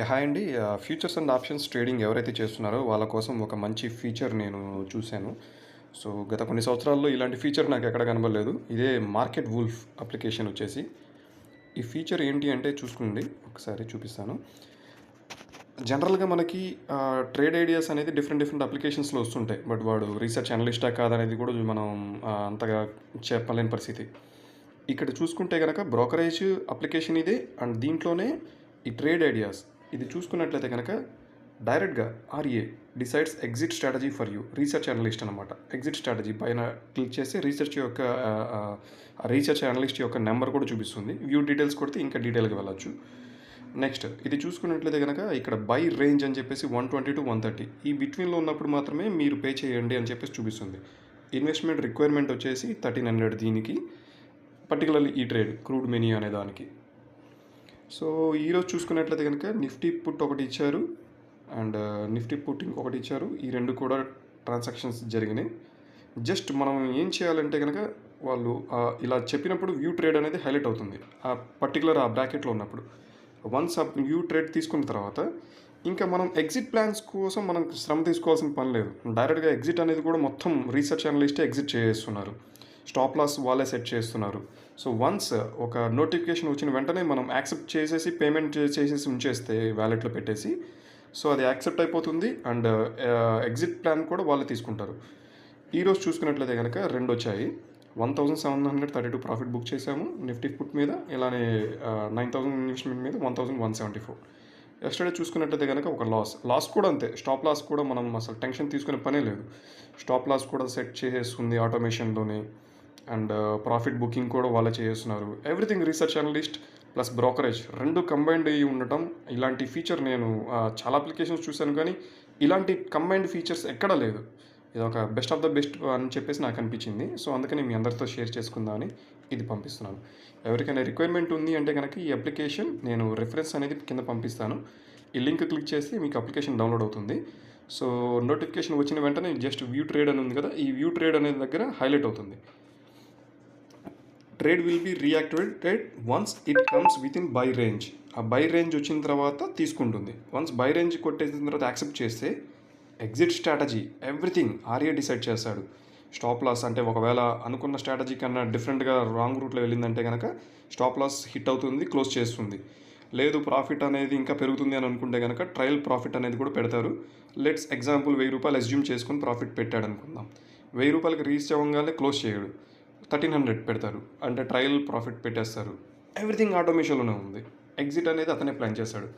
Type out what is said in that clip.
Hi అండి. Futures and options trading ఎవరైతే చేస్తున్నారో వాళ్ళ కోసం ఒక మంచి ఫీచర్ నేను చూశాను. సో, గత కొన్ని సంవత్సరాల్లో ఇలాంటి ఫీచర్ నాకెక్కడ కనపడలేదు. ఇదే మార్కెట్ వుల్ఫ్ అప్లికేషన్ వచ్చేసి. ఈ ఫీచర్ ఏంటి అంటే చూసుకోండి. ఒకసారి చూపిస్తాను. జనరల్‌గా మనకి ట్రేడ్ ఐడియాస్ అనేది డిఫరెంట్ అప్లికేషన్స్‌లో వస్తుంటాయి. బట్ వాడు రీసెర్చ్ అనలిస్టా కాదనేది కూడా మనం అంతగా చెప్పలేని పరిస్థితి. ఇక్కడ చూసుకుంటే గనక బ్రోకరేజ్ అప్లికేషన్ ఇదే అండ్ దీంట్లోనే ఈ ట్రేడ్ ఐడియాస్ ఇది చూసుకున్నట్లయితే కనుక డైరెక్ట్గా RA decides exit strategy for you research analyst అనమాట. ఎగ్జిట్ స్ట్రాటజీ పైన క్లిక్ చేసి రీసెర్చ్ అనలిస్ట్ యొక్క నెంబర్ కూడా చూపిస్తుంది. వ్యూ డీటెయిల్స్ కొడితే ఇంకా డీటెయిల్గా వెళ్ళచ్చు. నెక్స్ట్ ఇది చూసుకున్నట్లయితే కనుక ఇక్కడ బై రేంజ్ అని చెప్పేసి 120 to 130 ఈ బిట్వీన్లో ఉన్నప్పుడు మాత్రమే మీరు పే చేయండి అని చెప్పేసి చూపిస్తుంది. ఇన్వెస్ట్మెంట్ రిక్వైర్మెంట్ వచ్చేసి 1300 దీనికి, పర్టికులర్లీ ఈ ట్రేడ్ క్రూడ్ మెనీ అనే దానికి. సో ఈరోజు చూసుకున్నట్లయితే కనుక నిఫ్టీ పుట్ ఒకటి ఇచ్చారు అండ్ నిఫ్టీ పుట్ ఇంకొకటి ఇచ్చారు. ఈ రెండు కూడా ట్రాన్సాక్షన్స్ జరిగినాయి. జస్ట్ మనం ఏం చేయాలంటే కనుక వాళ్ళు ఇలా చెప్పినప్పుడు వ్యూ ట్రేడ్ అనేది హైలైట్ అవుతుంది ఆ పర్టికులర్ ఆ బ్రాకెట్లో ఉన్నప్పుడు. వన్స్ ఆ వ్యూ ట్రేడ్ తీసుకున్న తర్వాత ఇంకా మనం ఎగ్జిట్ ప్లాన్స్ కోసం మనం శ్రమ తీసుకోవాల్సిన పని లేదు. డైరెక్ట్గా ఎగ్జిట్ అనేది కూడా మొత్తం రీసెర్చ్ అనలిస్టే ఎగ్జిట్ చేస్తున్నారు. స్టాప్ లాస్ వాళ్ళే సెట్ చేస్తున్నారు. సో వన్స్ ఒక నోటిఫికేషన్ వచ్చిన వెంటనే మనం యాక్సెప్ట్ చేసేసి పేమెంట్ చేసేసి ఉంచేస్తే వ్యాలెట్లో పెట్టేసి సో అది యాక్సెప్ట్ అయిపోతుంది అండ్ ఎగ్జిట్ ప్లాన్ కూడా వాళ్ళు తీసుకుంటారు. ఈరోజు చూసుకున్నట్లయితే కనుక రెండు వచ్చాయి. 1732 ప్రాఫిట్ బుక్ చేశాము నిఫ్టీ పుట్ మీద, ఇలానే 9000 ఇన్వెస్ట్మెంట్ మీద 1174. ఎస్టర్డే చూసుకున్నట్లయితే కనుక ఒక లాస్ కూడా అంతే. స్టాప్ లాస్ కూడా మనం అసలు టెన్షన్ తీసుకునే పనే లేదు. స్టాప్ లాస్ కూడా సెట్ చేసేస్తుంది ఆటోమేషన్లోనే అండ్ ప్రాఫిట్ బుకింగ్ కూడా వాళ్ళే చేస్తున్నారు. Everything research analyst plus brokerage రెండు కంబైన్డ్ అయ్యి ఉండటం, ఇలాంటి ఫీచర్ నేను చాలా అప్లికేషన్స్ చూశాను కానీ ఇలాంటి కంబైన్డ్ ఫీచర్స్ ఎక్కడా లేదు. ఇది ఒక బెస్ట్ ఆఫ్ ద బెస్ట్ అని చెప్పేసి నాకు అనిపించింది. సో అందుకని మీ అందరితో షేర్ చేసుకుందామని ఇది పంపిస్తున్నాను. ఎవరికైనా రిక్వైర్మెంట్ ఉంది అంటే కనుక ఈ అప్లికేషన్ నేను రిఫరెన్స్ అనేది కింద పంపిస్తాను. ఈ లింక్ క్లిక్ చేసి మీకు అప్లికేషన్ డౌన్లోడ్ అవుతుంది. సో నోటిఫికేషన్ వచ్చిన వెంటనే జస్ట్ వ్యూ ట్రేడ్ అని ఉంది కదా, ఈ వ్యూ ట్రేడ్ అనేది దగ్గర హైలైట్ అవుతుంది. Trade will be reactivated once it comes within buy range. ఆ బై రేంజ్ వచ్చిన తర్వాత తీసుకుంటుంది. వన్స్ బై రేంజ్ కొట్టేసిన తర్వాత యాక్సెప్ట్ చేస్తే exit strategy everything RA decide చేస్తాడు. స్టాప్ లాస్ అంటే ఒకవేళ అనుకున్న స్ట్రాటజీ కన్నా డిఫరెంట్గా రాంగ్ రూట్లో వెళ్ళిందంటే కనుక స్టాప్ లాస్ హిట్ అవుతుంది, క్లోజ్ చేస్తుంది. లేదు ప్రాఫిట్ అనేది ఇంకా పెరుగుతుంది అని అనుకుంటే కనుక ట్రయల్ ప్రాఫిట్ అనేది కూడా పెడతారు. లెట్స్ ఎగ్జాంపుల్ ₹1000 అస్యూమ్ చేసుకొని ప్రాఫిట్ పెట్టాడు అనుకుందాం. ₹1000 రీచ్ అవ్వగానే క్లోజ్ చేయడు, 1300 పెడతారు, అంటే ట్రయల్ ప్రాఫిట్ పెట్టేస్తారు. ఎవ్రీథింగ్ ఆటోమేషన్లోనే ఉంది. ఎగ్జిట్ అనేది అతనే ప్లాన్ చేశాడు.